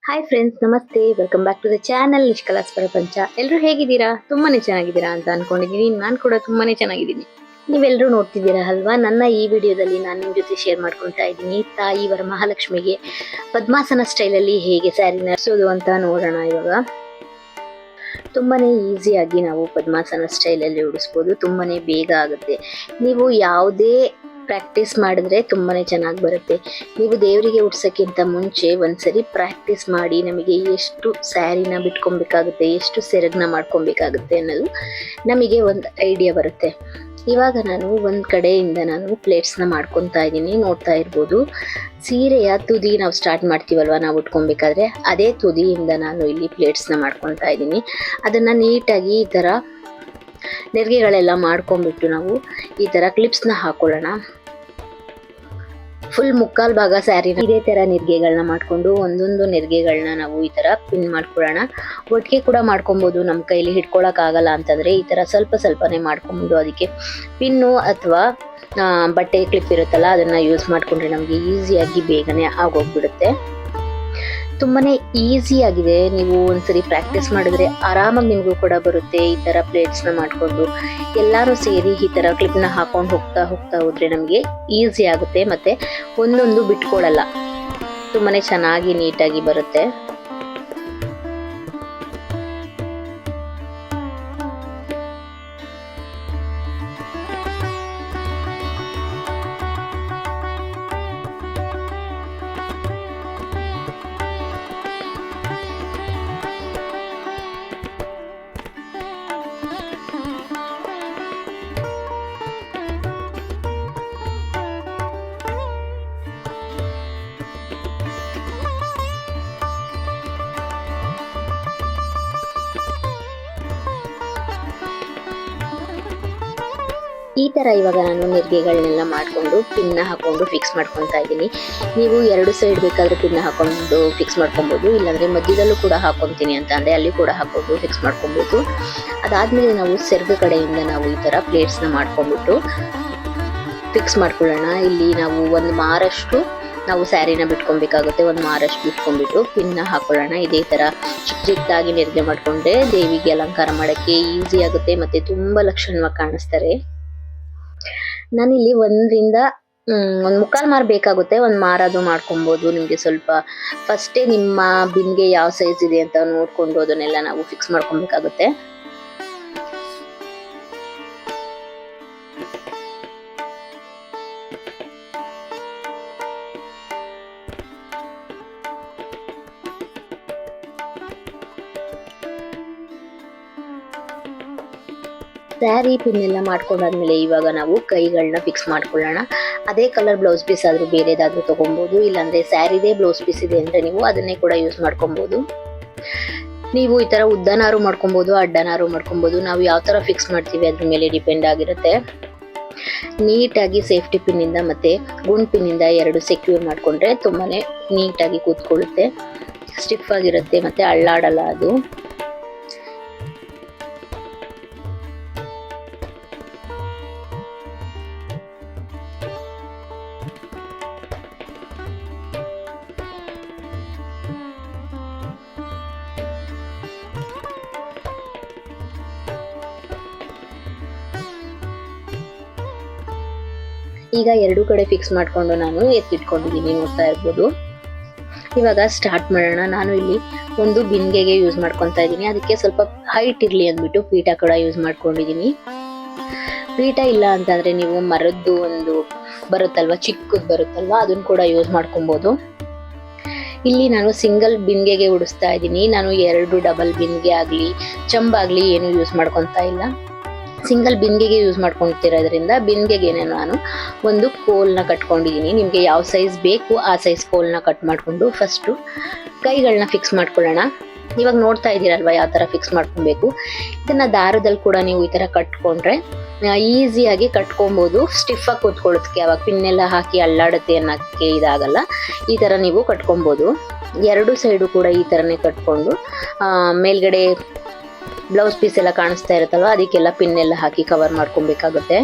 Hi friends, ನಮಸ್ತೆ. Welcome back to the channel ನಿಷ್ಕಲಾಸ್ ಪ್ರಪಂಚ. ಎಲ್ಲರೂ ಹೇಗಿದ್ದೀರಾ? ತುಂಬಾನೇ ಚೆನ್ನಾಗಿದ್ದೀರಾ ಅಂತ ಅನ್ಕೊಂಡಿದ್ದೀನಿ. ನಾನು ಕೂಡ ತುಂಬಾನೇ ಚೆನ್ನಾಗಿದ್ದೀನಿ. ನೀವೆಲ್ಲರೂ ನೋಡ್ತಿದ್ದೀರಾ ಅಲ್ವಾ? ನನ್ನ ಈ ವಿಡಿಯೋದಲ್ಲಿ ನಾನು ನಿಮ್ಮ ಜೊತೆ ಶೇರ್ ಮಾಡ್ಕೊಳ್ತಾ ಇದ್ದೀನಿ ತಾಯಿ ವರಮಹಾಲಕ್ಷ್ಮಿಗೆ ಪದ್ಮಾಸನ ಸ್ಟೈಲಲ್ಲಿ ಹೇಗೆ ಸ್ಯಾರಿ ನಡೆಸೋದು ಅಂತ ನೋಡೋಣ. ಇವಾಗ ತುಂಬಾನೇ ಈಸಿಯಾಗಿ ನಾವು ಪದ್ಮಾಸನ ಸ್ಟೈಲಲ್ಲಿ ಉಡಿಸ್ಬೋದು. ತುಂಬಾನೇ ಬೇಗ ಆಗುತ್ತೆ. ನೀವು ಯಾವುದೇ ಪ್ರಾಕ್ಟೀಸ್ ಮಾಡಿದ್ರೆ ತುಂಬಾನೇ ಚೆನ್ನಾಗಿ ಬರುತ್ತೆ. ನೀವು ದೇವರಿಗೆ ಉಡ್ಸೋಕ್ಕಿಂತ ಮುಂಚೆ ಒಂದ್ಸರಿ ಪ್ರಾಕ್ಟೀಸ್ ಮಾಡಿ ನಮಗೆ ಎಷ್ಟು ಸ್ಯಾರಿನ ಬಿಟ್ಕೊಬೇಕಾಗುತ್ತೆ, ಎಷ್ಟು ಸೆರಗನ್ನ ಮಾಡ್ಕೊಬೇಕಾಗುತ್ತೆ ಅನ್ನೋದು ನಮಗೆ ಒಂದು ಐಡಿಯಾ ಬರುತ್ತೆ. ಇವಾಗ ನಾನು ಒಂದು ಕಡೆಯಿಂದ ಪ್ಲೇಟ್ಸ್ನ ಮಾಡ್ಕೊತಾ ಇದ್ದೀನಿ. ನೋಡ್ತಾ ಇರ್ಬೋದು, ಸೀರೆಯ ತುದಿ ನಾವು ಸ್ಟಾರ್ಟ್ ಮಾಡ್ತೀವಲ್ವ ನಾವು ಉಟ್ಕೊಬೇಕಾದ್ರೆ, ಅದೇ ತುದಿಯಿಂದ ನಾನು ಇಲ್ಲಿ ಪ್ಲೇಟ್ಸ್ನ ಮಾಡ್ಕೊತಾ ಇದ್ದೀನಿ. ಅದನ್ನು ನೀಟಾಗಿ ಈ ಥರ ನೆರಿಗೆಗಳೆಲ್ಲ ಮಾಡ್ಕೊಂಡ್ಬಿಟ್ಟು ನಾವು ಈ ಥರ ಕ್ಲಿಪ್ಸ್ನ ಹಾಕೊಳ್ಳೋಣ. ಫುಲ್ ಮುಕ್ಕಾಲು ಭಾಗ ಸ್ಯಾರಿ ಇದೇ ಥರ ನೆರಿಗೆಗಳನ್ನ ಮಾಡಿಕೊಂಡು ಒಂದೊಂದು ನೆರಿಗೆಗಳನ್ನ ನಾವು ಈ ಥರ ಪಿನ್ ಮಾಡ್ಕೊಳ್ಳೋಣ. ಒಟ್ಟಿಗೆ ಕೂಡ ಮಾಡ್ಕೊಬೋದು. ನಮ್ಮ ಕೈಲಿ ಹಿಡ್ಕೊಳಕ್ಕಾಗಲ್ಲ ಅಂತಂದರೆ ಈ ಥರ ಸ್ವಲ್ಪ ಸ್ವಲ್ಪನೇ ಮಾಡ್ಕೊಬೋದು. ಅದಕ್ಕೆ ಪಿನ್ನು ಅಥವಾ ಬಟ್ಟೆ ಕ್ಲಿಪ್ ಇರುತ್ತಲ್ಲ ಅದನ್ನು ಯೂಸ್ ಮಾಡಿಕೊಂಡ್ರೆ ನಮಗೆ ಈಸಿಯಾಗಿ ಬೇಗನೆ ಆಗೋಗ್ಬಿಡುತ್ತೆ. ತುಂಬಾನೇ ಈಸಿ ಆಗಿದೆ. ನೀವು ಒಂದ್ಸರಿ ಪ್ರಾಕ್ಟೀಸ್ ಮಾಡಿದ್ರೆ ಆರಾಮಾಗಿ ನಿಮಗೂ ಕೂಡ ಬರುತ್ತೆ. ಈ ಥರ ಪ್ಲೇಟ್ಸ್ನ ಮಾಡಿಕೊಂಡು ಎಲ್ಲರೂ ಸೇರಿ ಈ ಥರ ಕ್ಲಿಪ್ನ ಹಾಕೊಂಡು ಹೋಗ್ತಾ ಹೋದ್ರೆ ನಮಗೆ ಈಸಿ ಆಗುತ್ತೆ. ಮತ್ತು ಒಂದೊಂದು ಬಿಟ್ಕೊಳ್ಳಲ್ಲ, ತುಂಬಾನೇ ಚೆನ್ನಾಗಿ ನೀಟಾಗಿ ಬರುತ್ತೆ. ಈ ಥರ ಇವಾಗ ನಾನು ನೆರಿಗೆಗಳನ್ನೆಲ್ಲ ಮಾಡಿಕೊಂಡು ಪಿನ್ನ ಹಾಕೊಂಡು ಫಿಕ್ಸ್ ಮಾಡ್ಕೊತಾ ಇದ್ದೀನಿ. ನೀವು ಎರಡು ಸೈಡ್ ಬೇಕಾದರೆ ಪಿನ್ನ ಹಾಕೊಂಡು ಫಿಕ್ಸ್ ಮಾಡ್ಕೊಬೋದು, ಇಲ್ಲಾಂದರೆ ಮಧ್ಯದಲ್ಲೂ ಕೂಡ ಹಾಕೊತೀನಿ ಅಂತ ಅಂದರೆ ಅಲ್ಲಿ ಕೂಡ ಹಾಕೊಂಡು ಫಿಕ್ಸ್ ಮಾಡ್ಕೊಬೋದು. ಅದಾದಮೇಲೆ ನಾವು ಸೆರಗು ಕಡೆಯಿಂದ ನಾವು ಈ ಥರ ಪ್ಲೇಟ್ಸ್ನ ಮಾಡ್ಕೊಂಡ್ಬಿಟ್ಟು ಫಿಕ್ಸ್ ಮಾಡ್ಕೊಳ್ಳೋಣ. ಇಲ್ಲಿ ನಾವು ಒಂದು ಮಾರಷ್ಟು ನಾವು ಸ್ಯಾರಿನ ಬಿಟ್ಕೊಬೇಕಾಗುತ್ತೆ. ಒಂದು ಮಾರಷ್ಟು ಬಿಟ್ಕೊಂಡ್ಬಿಟ್ಟು ಪಿನ್ನ ಹಾಕೊಳ್ಳೋಣ. ಇದೇ ಥರ ಚಿಕ್ಕ ಚಿಕ್ಕದಾಗಿ ನೆರಿಗೆ ಮಾಡಿಕೊಂಡ್ರೆ ದೇವಿಗೆ ಅಲಂಕಾರ ಮಾಡೋಕ್ಕೆ ಈಸಿ ಆಗುತ್ತೆ ಮತ್ತು ತುಂಬ ಲಕ್ಷಣವಾಗಿ ಕಾಣಿಸ್ತಾರೆ. ನಾನಿಲ್ಲಿ ಒಂದರಿಂದ ಒಂದು ಮುಕ್ಕಾಲು ಮಾರು ಬೇಕಾಗುತ್ತೆ. ಒಂದು ಮಾರದು ಮಾಡ್ಕೊಬೋದು. ನಿಮಗೆ ಸ್ವಲ್ಪ ಫಸ್ಟೇ ನಿಮ್ಮ ಬಿನ್ಗೆ ಯಾವ ಸೈಜ್ ಇದೆ ಅಂತ ನೋಡಿಕೊಂಡು ಅದನ್ನೆಲ್ಲ ನಾವು ಫಿಕ್ಸ್ ಮಾಡ್ಕೊಬೇಕಾಗುತ್ತೆ. ಸ್ಯಾರಿ ಪಿನ್ ಎಲ್ಲ ಮಾಡ್ಕೊಂಡಾದ್ಮೇಲೆ ಇವಾಗ ನಾವು ಕೈಗಳನ್ನ ಫಿಕ್ಸ್ ಮಾಡ್ಕೊಳ್ಳೋಣ. ಅದೇ ಕಲರ್ ಬ್ಲೌಸ್ ಪೀಸ್ ಆದರೂ ಬೇರೆದಾದ್ರೂ ತೊಗೊಬೋದು, ಇಲ್ಲಾಂದರೆ ಸ್ಯಾರಿದೇ ಬ್ಲೌಸ್ ಪೀಸ್ ಇದೆ ಅಂದರೆ ನೀವು ಅದನ್ನೇ ಕೂಡ ಯೂಸ್ ಮಾಡ್ಕೊಬೋದು. ನೀವು ಈ ಥರ ಉದ್ದನಾರು ಮಾಡ್ಕೊಬೋದು, ಅಡ್ಡನಾರು ಮಾಡ್ಕೊಬೋದು. ನಾವು ಯಾವ ಥರ ಫಿಕ್ಸ್ ಮಾಡ್ತೀವಿ ಅದ್ರ ಮೇಲೆ ಡಿಪೆಂಡ್ ಆಗಿರುತ್ತೆ. ನೀಟಾಗಿ ಸೇಫ್ಟಿ ಪಿನ್ನಿಂದ ಮತ್ತು ಗುಂಡ್ ಪಿನ್ನಿಂದ ಎರಡು ಸೆಕ್ಯೂರ್ ಮಾಡಿಕೊಂಡ್ರೆ ತುಂಬಾ ನೀಟಾಗಿ ಕೂತ್ಕೊಳ್ಳುತ್ತೆ, ಸ್ಟಿಫ್ ಆಗಿರುತ್ತೆ ಮತ್ತು ಅಳ್ಳಾಡಲ್ಲ ಅದು. ಈಗ ಎರಡೂ ಕಡೆ ಫಿಕ್ಸ್ ಮಾಡಿಕೊಂಡು ನಾನು ಎತ್ತಿಟ್ಕೊಂಡಿದ್ದೀನಿ, ನೋಡ್ತಾ ಇರ್ಬೋದು. ಇವಾಗ ಸ್ಟಾರ್ಟ್ ಮಾಡೋಣ. ನಾನು ಇಲ್ಲಿ ಒಂದು ಬಿಂದಿಗೆಗೆ ಯೂಸ್ ಮಾಡ್ಕೊತಾ ಇದ್ದೀನಿ. ಅದಕ್ಕೆ ಸ್ವಲ್ಪ ಹೈಟ್ ಇರಲಿ ಅಂದ್ಬಿಟ್ಟು ಪೀಠ ಕೂಡ ಯೂಸ್ ಮಾಡ್ಕೊಂಡಿದ್ದೀನಿ. ಪೀಠ ಇಲ್ಲ ಅಂತಂದರೆ ನೀವು ಮರದ್ದು ಒಂದು ಬರುತ್ತಲ್ವ, ಚಿಕ್ಕದು ಬರುತ್ತಲ್ವ, ಅದನ್ನು ಕೂಡ ಯೂಸ್ ಮಾಡ್ಕೊಬೋದು. ಇಲ್ಲಿ ನಾನು ಸಿಂಗಲ್ ಬಿಂದಿಗೆಗೆ ಉಡಿಸ್ತಾ ಇದ್ದೀನಿ. ನಾನು ಎರಡು ಡಬಲ್ ಬಿಂದಿಗೆ ಆಗಲಿ ಚಂಬಾಗಲಿ ಏನು ಯೂಸ್ ಮಾಡ್ಕೊತಾ ಇಲ್ಲ. ಸಿಂಗಲ್ ಬಿಂದಿಗೆಗೆ ಯೂಸ್ ಮಾಡ್ಕೊತಿರೋದ್ರಿಂದ ಬಿಂದಿಗೆಗೆ ನಾನು ಒಂದು ಕೋಲ್ನ ಕಟ್ಕೊಂಡಿದ್ದೀನಿ. ನಿಮಗೆ ಯಾವ ಸೈಜ್ ಬೇಕು ಆ ಸೈಜ್ ಕೋಲ್ನ ಕಟ್ ಮಾಡಿಕೊಂಡು ಫಸ್ಟು ಕೈಗಳನ್ನ ಫಿಕ್ಸ್ ಮಾಡ್ಕೊಳ್ಳೋಣ. ಇವಾಗ ನೋಡ್ತಾ ಇದ್ದೀರಲ್ವ ಯಾವ ಥರ ಫಿಕ್ಸ್ ಮಾಡ್ಕೊಬೇಕು. ಇದನ್ನು ದಾರದಲ್ಲಿ ಕೂಡ ನೀವು ಈ ಥರ ಕಟ್ಕೊಂಡ್ರೆ ಈಸಿಯಾಗಿ ಕಟ್ಕೊಬೋದು. ಸ್ಟಿಫಾಗಿ ಕೂತ್ಕೊಳ್ಳೋದಕ್ಕೆ ಅವಾಗ ಪಿನ್ನೆಲ್ಲ ಹಾಕಿ ಅಲ್ಲಾಡುತ್ತೆ ಅನ್ನೋಕ್ಕೆ ಇದಾಗಲ್ಲ. ಈ ಥರ ನೀವು ಕಟ್ಕೊಬೋದು. ಎರಡು ಸೈಡು ಕೂಡ ಈ ಥರನೇ ಕಟ್ಕೊಂಡು ಮೇಲ್ಗಡೆ ಬ್ಲೌಸ್ ಪೀಸ್ ಎಲ್ಲ ಕಾಣಿಸ್ತಾ ಇರುತ್ತಲ್ವ ಅದಕ್ಕೆಲ್ಲ ಪಿನ್ ಎಲ್ಲ ಹಾಕಿ ಕವರ್ ಮಾಡ್ಕೊಬೇಕಾಗುತ್ತೆ.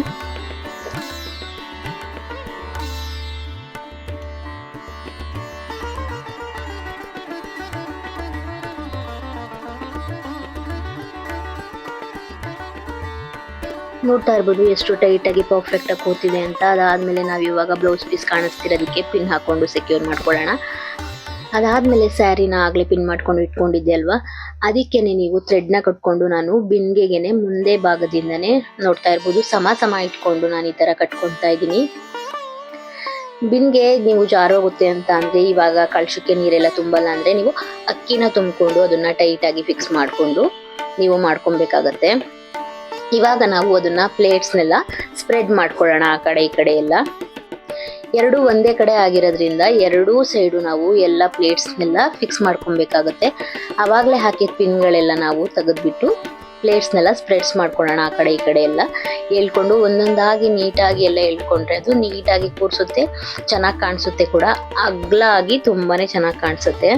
ನೋಡ್ತಾ ಇರ್ಬೋದು ಎಷ್ಟು ಟೈಟ್ ಆಗಿ ಪರ್ಫೆಕ್ಟ್ ಆಗಿ ಕೂತಿದೆ ಅಂತ. ಅದಾದ್ಮೇಲೆ ನಾವು ಇವಾಗ ಬ್ಲೌಸ್ ಪೀಸ್ ಕಾಣಿಸ್ತಿರೋದಕ್ಕೆ ಪಿನ್ ಹಾಕೊಂಡು ಸೆಕ್ಯೂರ್ ಮಾಡ್ಕೊಳ್ಳೋಣ. ಅದಾದ್ಮೇಲೆ ಸ್ಯಾರಿನ ಆಗ್ಲೇ ಪಿನ್ ಮಾಡ್ಕೊಂಡು ಇಟ್ಕೊಂಡಿದ್ದೆ ಅಲ್ವಾ, ಅದಕ್ಕೇನೆ ನೀವು ಥ್ರೆಡ್ನ ಕಟ್ಕೊಂಡು ನಾನು ಬಿಂದಿಗೆನೆ ಮುಂದೆ ಭಾಗದಿಂದನೇ ನೋಡ್ತಾ ಇರ್ಬೋದು ಸಮ ಇಟ್ಕೊಂಡು ನಾನು ಈ ತರ ಕಟ್ಕೊತಾ ಇದ್ದೀನಿ. ಬಿನ್ಗೆ ನೀವು ಜಾರೋಗುತ್ತೆ ಅಂತ ಅಂದ್ರೆ, ಇವಾಗ ಕಳಶಕ್ಕೆ ನೀರೆಲ್ಲ ತುಂಬಲ್ಲ ಅಂದ್ರೆ ನೀವು ಅಕ್ಕಿನ ತುಂಬಿಕೊಂಡು ಅದನ್ನ ಟೈಟ್ ಆಗಿ ಫಿಕ್ಸ್ ಮಾಡ್ಕೊಂಡು ನೀವು ಮಾಡ್ಕೊಬೇಕಾಗತ್ತೆ. ಇವಾಗ ನಾವು ಅದನ್ನ ಪ್ಲೇಟ್ಸ್ನೆಲ್ಲ ಸ್ಪ್ರೆಡ್ ಮಾಡ್ಕೊಳ್ಳೋಣ. ಆ ಕಡೆ ಈ ಕಡೆ ಎಲ್ಲ ಎರಡು ಒಂದೇ ಕಡೆ ಆಗಿರೋದ್ರಿಂದ ಎರಡೂ ಸೈಡು ನಾವು ಎಲ್ಲ ಪ್ಲೇಟ್ಸ್ನೆಲ್ಲ ಫಿಕ್ಸ್ ಮಾಡ್ಕೊಬೇಕಾಗತ್ತೆ. ಆವಾಗಲೇ ಹಾಕಿದ ಪಿನ್ಗಳೆಲ್ಲ ನಾವು ತೆಗೆದ್ಬಿಟ್ಟು ಪ್ಲೇಟ್ಸ್ನೆಲ್ಲ ಸ್ಪ್ರೆಡ್ಸ್ ಮಾಡ್ಕೊಳ್ಳೋಣ. ಆ ಕಡೆ ಈ ಕಡೆ ಎಲ್ಲ ಹೇಳ್ಕೊಂಡು ಒಂದೊಂದಾಗಿ ನೀಟಾಗಿ ಎಲ್ಲ ಹೇಳ್ಕೊಂಡ್ರೆ ಅದು ನೀಟಾಗಿ ಕೂರಿಸುತ್ತೆ, ಚೆನ್ನಾಗಿ ಕಾಣಿಸುತ್ತೆ ಕೂಡ, ಅಗ್ಲ ಆಗಿ ತುಂಬಾನೇ ಚೆನ್ನಾಗಿ ಕಾಣಿಸುತ್ತೆ.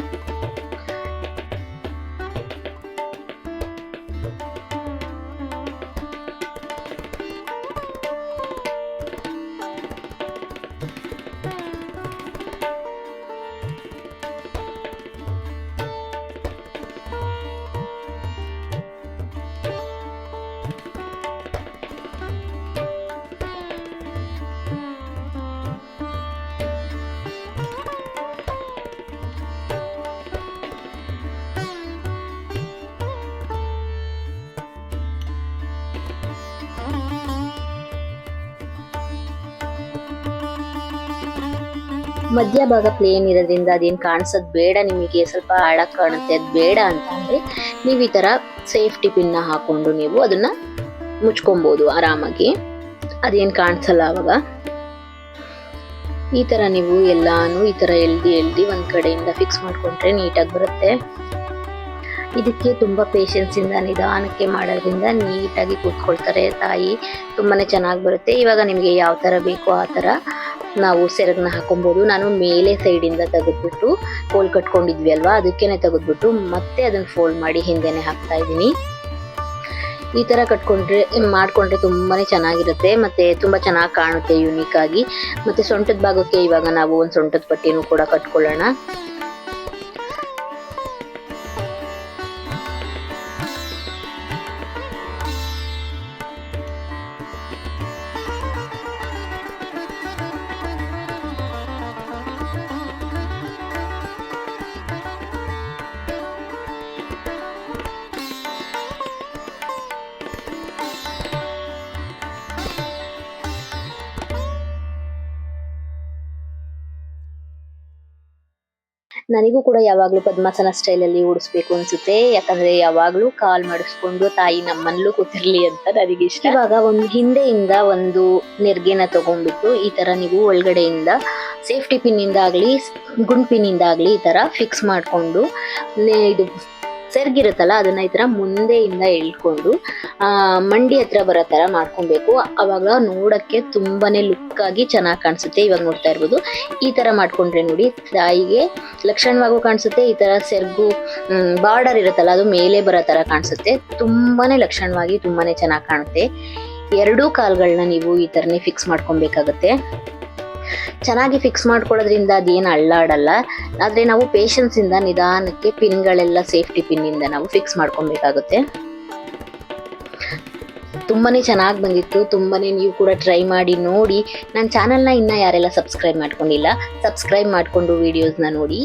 ಮಧ್ಯಭಾಗ ಪ್ಲೇನ್ ಇರೋದ್ರಿಂದ ಅದೇನು ಕಾಣಿಸೋದು ಬೇಡ, ನಿಮಗೆ ಸ್ವಲ್ಪ ಆಳಕ್ಕೆ ಕಾಣುತ್ತೆ, ಅದು ಬೇಡ ಅಂತ ಅಂದ್ರೆ ನೀವು ಈ ತರ ಸೇಫ್ಟಿ ಪಿನ್ನ ಹಾಕೊಂಡು ನೀವು ಅದನ್ನ ಮುಚ್ಕೊಬಹುದು ಆರಾಮಾಗಿ, ಅದೇನು ಕಾಣಿಸಲ್ಲ. ಅವಾಗ ಈ ತರ ನೀವು ಎಲ್ಲಾನು ಈ ತರ ಎಳ್ದಿ ಒಂದ್ ಕಡೆಯಿಂದ ಫಿಕ್ಸ್ ಮಾಡ್ಕೊಂಡ್ರೆ ನೀಟಾಗಿ ಬರುತ್ತೆ. ಇದಕ್ಕೆ ತುಂಬಾ ಪೇಷನ್ಸ್ ಇಂದ ನಿಧಾನಕ್ಕೆ ಮಾಡೋದ್ರಿಂದ ನೀಟಾಗಿ ಕೂತ್ಕೊಳ್ತಾರೆ ತಾಯಿ, ತುಂಬಾನೇ ಚೆನ್ನಾಗಿ ಬರುತ್ತೆ. ಇವಾಗ ನಿಮಗೆ ಯಾವ ತರ ಬೇಕೋ ಆ ತರ ನಾವು ಸೆರಗನ್ನ ಹಾಕೊಬಹುದು. ನಾನು ಮೇಲೆ ಸೈಡ್ ಇಂದ ತೆಗೆದ್ಬಿಟ್ಟು ಕೋಲ್ ಕಟ್ಕೊಂಡಿದ್ವಿ ಅಲ್ವಾ, ಅದಕ್ಕೇನೆ ತೆಗೆದ್ಬಿಟ್ಟು ಮತ್ತೆ ಅದನ್ನ ಫೋಲ್ಡ್ ಮಾಡಿ ಹಿಂದೆನೆ ಹಾಕ್ತಾ ಇದ್ದೀನಿ. ಈ ತರ ಮಾಡ್ಕೊಂಡ್ರೆ ತುಂಬಾನೇ ಚೆನ್ನಾಗಿರುತ್ತೆ, ಮತ್ತೆ ತುಂಬಾ ಚೆನ್ನಾಗಿ ಕಾಣುತ್ತೆ ಯೂನಿಕ್ ಆಗಿ. ಮತ್ತೆ ಸೊಂಟದ ಭಾಗಕ್ಕೆ ಇವಾಗ ನಾವು ಒಂದು ಸೊಂಟದ ಪಟ್ಟಿನೂ ಕೂಡ ಕಟ್ಕೊಳ್ಳೋಣ. ನನಗೂ ಕೂಡ ಯಾವಾಗ್ಲೂ ಪದ್ಮಾಸನ ಸ್ಟೈಲಲ್ಲಿ ಓಡಿಸ್ಬೇಕು ಅನ್ಸುತ್ತೆ, ಯಾಕಂದ್ರೆ ಯಾವಾಗ್ಲೂ ಕಾಲ್ ಮಾಡಿಸ್ಕೊಂಡು ತಾಯಿ ನಮ್ಮಲ್ಲೂ ಕೂತಿರ್ಲಿ ಅಂತ ನನಗೆ ಇಷ್ಟ. ಇವಾಗ ಒಂದು ಹಿಂದೆಯಿಂದ ಒಂದು ನೆರ್ಗೆನ ತಗೊಂಡ್ಬಿಟ್ಟು ಈ ತರ ನೀವು ಒಳಗಡೆಯಿಂದ ಸೇಫ್ಟಿ ಪಿನ್ ಇಂದ ಆಗ್ಲಿ ಗುಂಡ್ ಪಿನ್ ಇಂದ ಆಗ್ಲಿ ಈ ತರ ಫಿಕ್ಸ್ ಮಾಡ್ಕೊಂಡು ಇದು ಸೆರ್ಗಿರುತ್ತಲ್ಲ ಅದನ್ನ ಈ ತರ ಮುಂದೆಯಿಂದ ಎಳ್ಕೊಂಡು ಮಂಡಿ ಹತ್ರ ಬರೋ ತರ ಮಾಡ್ಕೊಬೇಕು. ಅವಾಗ ನೋಡಕ್ಕೆ ತುಂಬಾನೇ ಲುಕ್ ಆಗಿ ಚೆನ್ನಾಗಿ ಕಾಣಿಸುತ್ತೆ. ಇವಾಗ ನೋಡ್ತಾ ಇರ್ಬೋದು ಈ ತರ ಮಾಡ್ಕೊಂಡ್ರೆ ನೋಡಿ ತಾಯಿಗೆ ಲಕ್ಷಣವಾಗೂ ಕಾಣಿಸುತ್ತೆ. ಈ ತರ ಸೆರ್ಗು ಬಾರ್ಡರ್ ಇರುತ್ತಲ್ಲ ಅದು ಮೇಲೆ ಬರೋ ತರ ಕಾಣಿಸುತ್ತೆ, ತುಂಬಾನೇ ಲಕ್ಷಣವಾಗಿ ತುಂಬಾನೇ ಚೆನ್ನಾಗಿ ಕಾಣುತ್ತೆ. ಎರಡೂ ಕಾಲ್ಗಳನ್ನ ನೀವು ಈ ತರನೇ ಫಿಕ್ಸ್ ಮಾಡ್ಕೊಬೇಕಾಗತ್ತೆ. ಚೆನ್ನಾಗಿ ಫಿಕ್ಸ್ ಮಾಡ್ಕೊಳ್ಳೋದ್ರಿಂದ ಅದೇನು ಅಳ್ಳಾಡಲ್ಲ, ಆದ್ರೆ ನಾವು ಪೇಷನ್ಸ್ ಇಂದ ನಿಧಾನಕ್ಕೆ ಪಿನ್ಗಳೆಲ್ಲ ಸೇಫ್ಟಿ ಪಿನ್ ಇಂದ ನಾವು ಫಿಕ್ಸ್ ಮಾಡ್ಕೊಬೇಕಾಗುತ್ತೆ. ತುಂಬಾನೇ ಚೆನ್ನಾಗಿ ಬಂದಿತ್ತು, ತುಂಬಾನೇ ನೀವು ಕೂಡ ಟ್ರೈ ಮಾಡಿ ನೋಡಿ. ನನ್ನ ಚಾನೆಲ್ನ ಇನ್ನ ಯಾರೆಲ್ಲ ಸಬ್ಸ್ಕ್ರೈಬ್ ಮಾಡ್ಕೊಂಡಿಲ್ಲ ಸಬ್ಸ್ಕ್ರೈಬ್ ಮಾಡ್ಕೊಂಡು ವಿಡಿಯೋಸ್ನ ನೋಡಿ.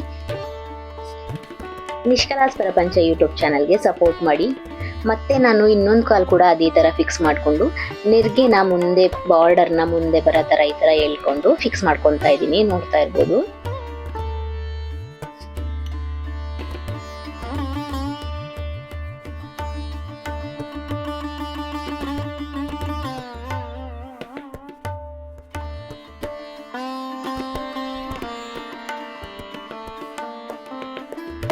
ನಿಷ್ಕಲಾಸ್ ಪ್ರಪಂಚ ಯೂಟ್ಯೂಬ್ ಚಾನಲ್ಗೆ ಸಪೋರ್ಟ್ ಮಾಡಿ. ಮತ್ತೆ ನಾನು ಇನ್ನೊಂದು ಕಾಲ್ ಕೂಡ ಅದೇ ತರ ಫಿಕ್ಸ್ ಮಾಡ್ಕೊಂಡು ನೆರ್ಗೆನ ಮುಂದೆ ಬಾರ್ಡರ್ನ ಮುಂದೆ ಬರೋ ತರ ಈ ತರ ಹೇಳ್ಕೊಂಡು ಫಿಕ್ಸ್ ಮಾಡ್ಕೊತಾ ಇದ್ದೀನಿ, ನೋಡ್ತಾ ಇರ್ಬೋದು.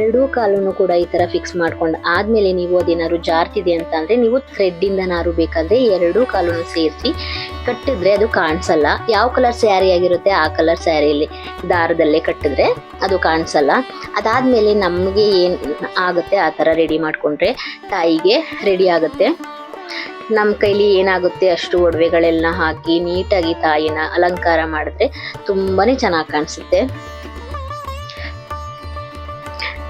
ಎರಡೂ ಕಾಲನ್ನು ಕೂಡ ಈ ತರ ಫಿಕ್ಸ್ ಮಾಡ್ಕೊಂಡು ಆದ್ಮೇಲೆ ನೀವು ಅದೇನಾದ್ರು ಜಾರ್ತಿದೆ ಅಂತ ಅಂದ್ರೆ ನೀವು ಥ್ರೆಡ್ ಇಂದ ನಾರು ಬೇಕಾದ್ರೆ ಎರಡೂ ಕಾಲನ್ನು ಸೇರಿಸಿ ಕಟ್ಟಿದ್ರೆ ಅದು ಕಾಣಿಸಲ್ಲ. ಯಾವ ಕಲರ್ ಸ್ಯಾರಿ ಆಗಿರುತ್ತೆ ಆ ಕಲರ್ ಸ್ಯಾರಿಯಲ್ಲಿ ದಾರದಲ್ಲೇ ಕಟ್ಟಿದ್ರೆ ಅದು ಕಾಣಿಸಲ್ಲ. ಅದಾದ್ಮೇಲೆ ನಮ್ಗೆ ಏನ್ ಆಗುತ್ತೆ ಆ ತರ ರೆಡಿ ಮಾಡ್ಕೊಂಡ್ರೆ ತಾಯಿಗೆ ರೆಡಿ ಆಗುತ್ತೆ. ನಮ್ಮ ಕೈಲಿ ಏನಾಗುತ್ತೆ ಅಷ್ಟು ಒಡವೆಗಳೆಲ್ಲ ಹಾಕಿ ನೀಟಾಗಿ ತಾಯಿನ ಅಲಂಕಾರ ಮಾಡಿದ್ರೆ ತುಂಬಾನೇ ಚೆನ್ನಾಗಿ ಕಾಣಿಸುತ್ತೆ.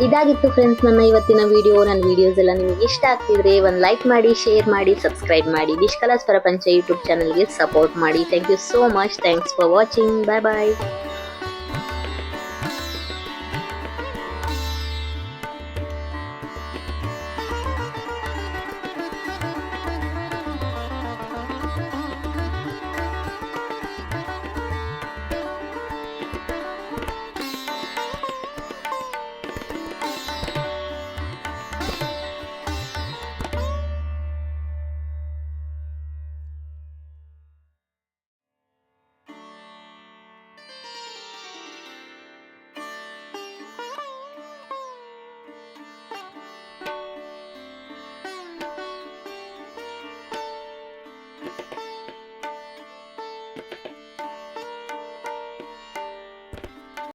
ಇದಾಗಿತ್ತು ಫ್ರೆಂಡ್ಸ್ ನನ್ನ ಇವತ್ತಿನ ವಿಡಿಯೋ. ನನ್ನ ವಿಡಿಯೋಸ್ ಎಲ್ಲ ನಿಮಗೆ ಇಷ್ಟ ಆಗ್ತಿದ್ರೆ ಒಂದು ಲೈಕ್ ಮಾಡಿ, ಶೇರ್ ಮಾಡಿ, ಸಬ್ಸ್ಕ್ರೈಬ್ ಮಾಡಿ. ನಿಷ್ಕಲಸ್ ಪ್ರಪಂಚ ಯೂಟ್ಯೂಬ್ ಚಾನಲ್ಗೆ ಸಪೋರ್ಟ್ ಮಾಡಿ. Thank you so much. Thanks for watching. Bye bye.